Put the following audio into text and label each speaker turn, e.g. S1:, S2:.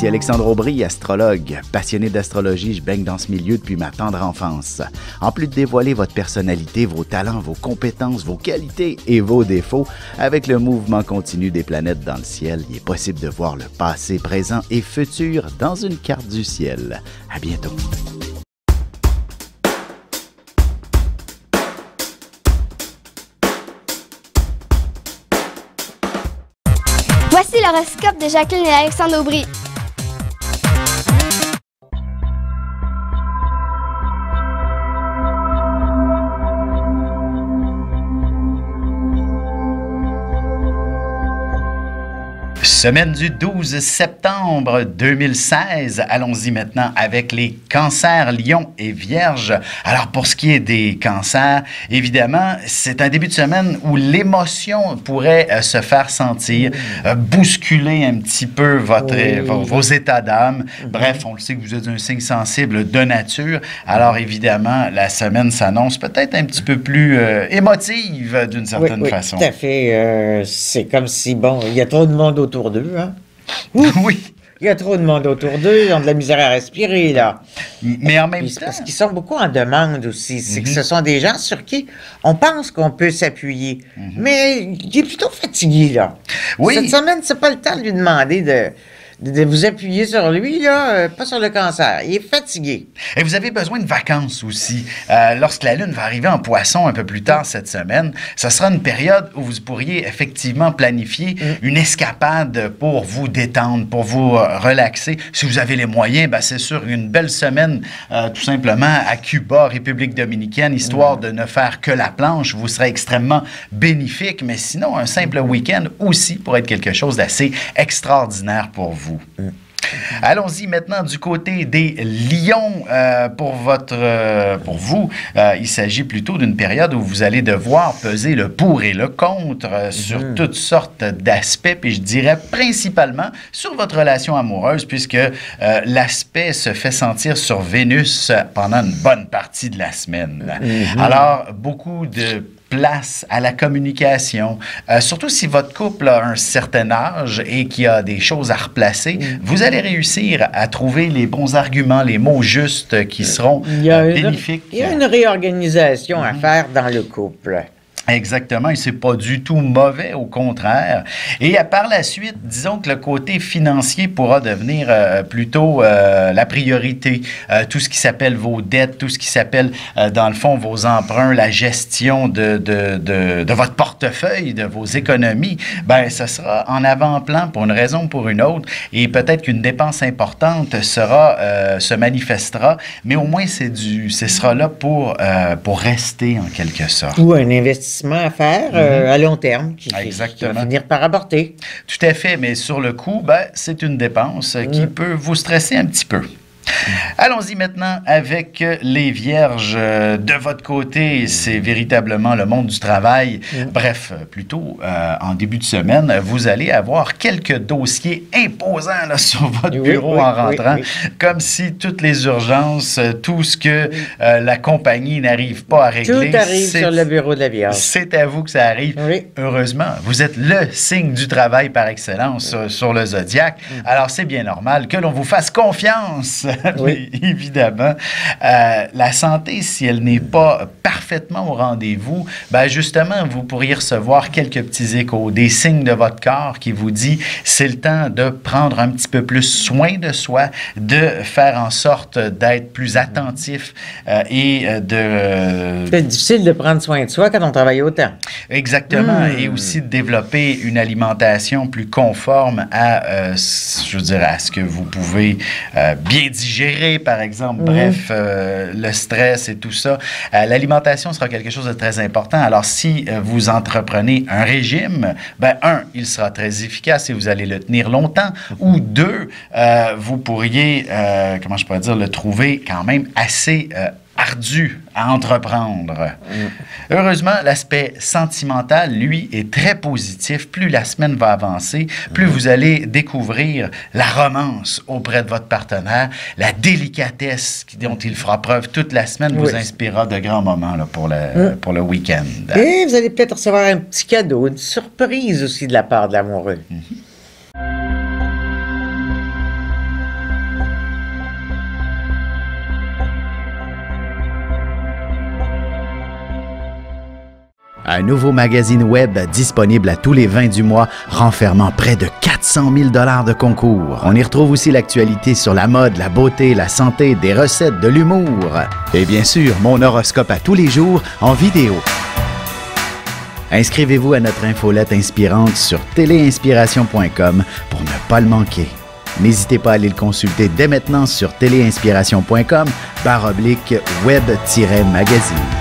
S1: Ici Alexandre Aubry, astrologue. Passionné d'astrologie, je baigne dans ce milieu depuis ma tendre enfance. En plus de dévoiler votre personnalité, vos talents, vos compétences, vos qualités et vos défauts, avec le mouvement continu des planètes dans le ciel, il est possible de voir le passé, présent et futur dans une carte du ciel. À bientôt.
S2: Voici l'horoscope de Jacqueline et Alexandre Aubry.
S1: Semaine du 12 septembre 2016. Allons-y maintenant avec les cancers, lions et vierges. Alors, pour ce qui est des cancers, évidemment, c'est un début de semaine où l'émotion pourrait se faire sentir, bousculer un petit peu vos états d'âme. Bref, on le sait que vous êtes un signe sensible de nature. Alors, évidemment, la semaine s'annonce peut-être un petit peu plus émotive d'une certaine façon.
S3: Tout à fait. C'est comme si, bon, il y a trop de monde autour d'eux, hein?
S1: Oui.
S3: Il y a trop de monde autour d'eux, ils ont de la misère à respirer, là.
S1: Mais en même temps...
S3: Parce qu'ils sont beaucoup en demande aussi. C'est que ce sont des gens sur qui on pense qu'on peut s'appuyer. Mais il est plutôt fatigué, là.
S1: Oui.
S3: Cette semaine, c'est pas le temps de lui demander de vous appuyer sur lui, là, pas sur le cancer. Il est fatigué.
S1: Et vous avez besoin de vacances aussi. Lorsque la Lune va arriver en Poisson un peu plus tard cette semaine, ça sera une période où vous pourriez effectivement planifier une escapade pour vous détendre, pour vous relaxer. Si vous avez les moyens, ben c'est sûr, une belle semaine tout simplement à Cuba, République dominicaine, histoire de ne faire que la planche, vous serez extrêmement bénéfique. Mais sinon, un simple week-end aussi pourrait être quelque chose d'assez extraordinaire pour vous. Allons-y maintenant du côté des lions. Pour vous, il s'agit plutôt d'une période où vous allez devoir peser le pour et le contre sur toutes sortes d'aspects, puis je dirais principalement sur votre relation amoureuse, puisque l'aspect se fait sentir sur Vénus pendant une bonne partie de la semaine. Alors, beaucoup de place à la communication. Surtout si votre couple a un certain âge et qu'il y a des choses à replacer, vous allez réussir à trouver les bons arguments, les mots justes qui seront bénéfiques.
S3: Il y a une réorganisation à faire dans le couple.
S1: Exactement, et c'est pas du tout mauvais, au contraire. Et par la suite, disons que le côté financier pourra devenir plutôt la priorité. Tout ce qui s'appelle vos dettes, tout ce qui s'appelle, dans le fond, vos emprunts, la gestion de votre portefeuille, de vos économies, ben ça sera en avant-plan pour une raison ou pour une autre. Et peut-être qu'une dépense importante se manifestera, mais au moins ce sera là pour rester en quelque sorte.
S3: Ou un investissement à faire à long terme qui va finir par apporter.
S1: Tout à fait, mais sur le coup, ben, c'est une dépense qui peut vous stresser un petit peu. Allons-y maintenant avec les vierges. De votre côté, c'est véritablement le monde du travail. Bref, plutôt en début de semaine, vous allez avoir quelques dossiers imposants là, sur votre bureau en rentrant, comme si toutes les urgences, tout ce que la compagnie n'arrive pas à régler...
S3: Tout arrive sur le bureau de la Vierge.
S1: C'est à vous que ça arrive. Heureusement, vous êtes le signe du travail par excellence sur le zodiaque. Alors, c'est bien normal que l'on vous fasse confiance. Évidemment. La santé, si elle n'est pas parfaitement au rendez-vous, ben justement, vous pourriez recevoir quelques petits échos, des signes de votre corps qui vous dit c'est le temps de prendre un petit peu plus soin de soi, de faire en sorte d'être plus attentif et de...
S3: C'est difficile de prendre soin de soi quand on travaille autant.
S1: Exactement. Et aussi de développer une alimentation plus conforme à, je veux dire, à ce que vous pouvez bien digérer, par exemple. Bref, le stress et tout ça. L'alimentation sera quelque chose de très important. Alors, si vous entreprenez un régime, ben, il sera très efficace et vous allez le tenir longtemps. Ou deux, vous pourriez, comment je pourrais dire, le trouver quand même assez ardu à entreprendre. Heureusement, l'aspect sentimental, lui, est très positif. Plus la semaine va avancer, plus vous allez découvrir la romance auprès de votre partenaire, la délicatesse dont il fera preuve toute la semaine vous inspirera de grands moments là, pour le week-end.
S3: Et vous allez peut-être recevoir un petit cadeau, une surprise aussi de la part de l'amoureux.
S1: Un nouveau magazine web disponible à tous les 20 du mois, renfermant près de 400 000 $ de concours. On y retrouve aussi l'actualité sur la mode, la beauté, la santé, des recettes, de l'humour. Et bien sûr, mon horoscope à tous les jours en vidéo. Inscrivez-vous à notre infolette inspirante sur téléinspiration.com pour ne pas le manquer. N'hésitez pas à aller le consulter dès maintenant sur téléinspiration.com/web-magazine.